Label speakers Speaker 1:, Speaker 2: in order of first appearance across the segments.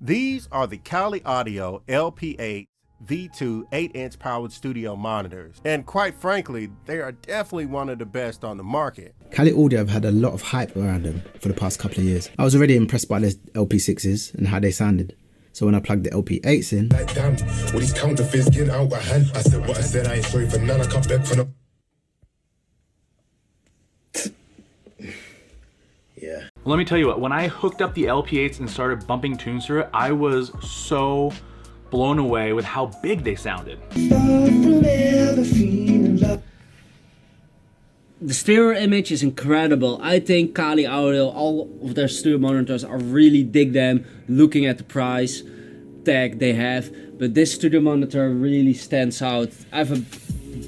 Speaker 1: These are the Kali Audio LP-8 V2 8-inch powered studio monitors. And quite frankly, they are definitely one of the best on the market.
Speaker 2: Kali Audio have had a lot of hype around them for the past couple of years. I was already impressed by the LP6s and how they sounded. So when I plugged the LP8s in,
Speaker 3: like damn, all these counterfeits getting out of hand. I said what I said, I ain't sorry for none, I can't beg for no.
Speaker 2: yeah.
Speaker 4: Well, let me tell you what, when I hooked up the LP8s and started bumping tunes through it, I was so blown away with how big they sounded.
Speaker 5: The stereo image is incredible. I think Kali Audio, all of their studio monitors, I really dig them looking at the price tag they have. But this studio monitor really stands out. I have a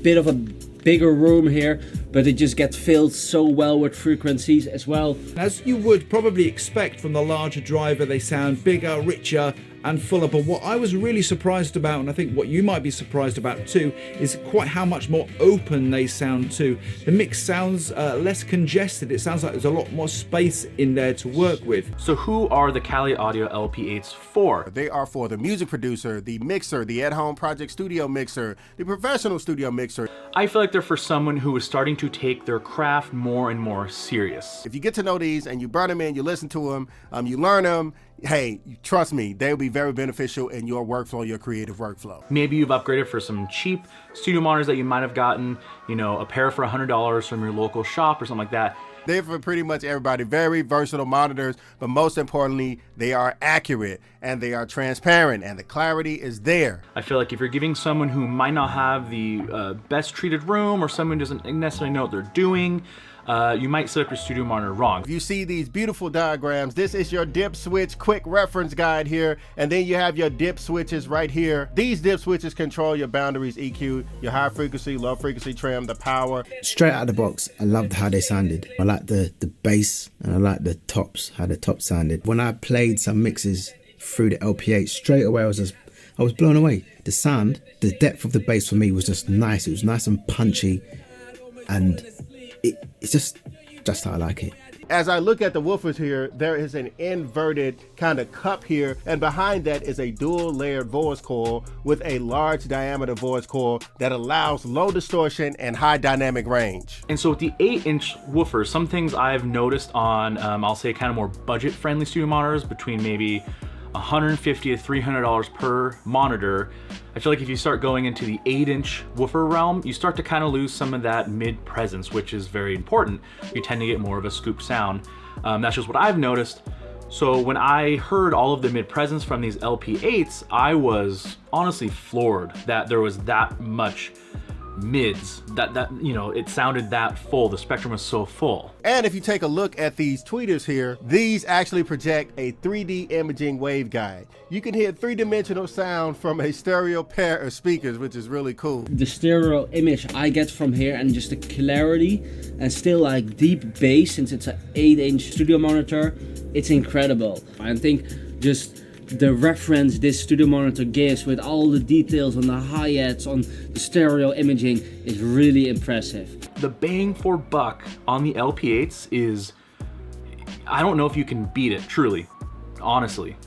Speaker 5: bit of a bigger room here, but it just gets filled so well with frequencies as well.
Speaker 6: As you would probably expect from the larger driver, they sound bigger, richer and fuller, but what I was really surprised about, and I think what you might be surprised about too, is quite how much more open they sound too. The mix sounds less congested. It sounds like there's a lot more space in there to work with.
Speaker 4: So who are the Kali Audio LP8s for?
Speaker 1: They are for the music producer, the mixer, the at-home project studio mixer, the professional studio mixer.
Speaker 4: I feel like they're for someone who is starting to take their craft more and more serious.
Speaker 1: If you get to know these and you burn them in, you listen to them, you learn them, hey, trust me, they'll be very beneficial in your workflow, your creative workflow.
Speaker 4: Maybe you've upgraded for some cheap studio monitors that you might have gotten, you know, a pair for $100 from your local shop or something like that.
Speaker 1: They're for pretty much everybody, very versatile monitors, but most importantly, they are accurate and they are transparent and the clarity is there.
Speaker 4: I feel like if you're giving someone who might not have the best treated room or someone who doesn't necessarily know what they're doing, you might set up your studio monitor wrong.
Speaker 1: If you see these beautiful diagrams, this is your dip switch quick reference guide here, and then you have your dip switches right here. These dip switches control your boundaries, EQ, your high frequency, low frequency trim, the power.
Speaker 2: Straight out of the box, I loved how they sounded. I like the bass and I like the tops, how the tops sounded. When I played some mixes through the LP8, straight away I was blown away. The sound, the depth of the bass for me was just nice. It was nice and punchy, and it's just how I like it.
Speaker 1: As I look at the woofers here, there is an inverted kind of cup here, and behind that is a dual layered voice coil with a large diameter voice coil that allows low distortion and high dynamic range.
Speaker 4: And so with the 8-inch woofers, some things I've noticed on, I'll say kind of more budget friendly studio monitors between maybe $150 to $300 per monitor. I feel like if you start going into the 8-inch woofer realm, you start to kind of lose some of that mid presence, which is very important. You tend to get more of a scoop sound. That's just what I've noticed. So when I heard all of the mid presence from these LP8s, I was honestly floored that there was that much mids, that you know, it sounded that full. The spectrum was so full.
Speaker 1: And if you take a look at these tweeters here, these actually project a 3D imaging waveguide. You can hear three-dimensional sound from a stereo pair of speakers, which is really cool.
Speaker 5: The stereo image I get from here and just the clarity and still like deep bass, since it's an 8-inch studio monitor, it's incredible. I think just the reference this studio monitor gives with all the details on the hi-hats, on the stereo imaging, is really impressive.
Speaker 4: The bang for buck on the LP8s is, I don't know if you can beat it, truly, honestly.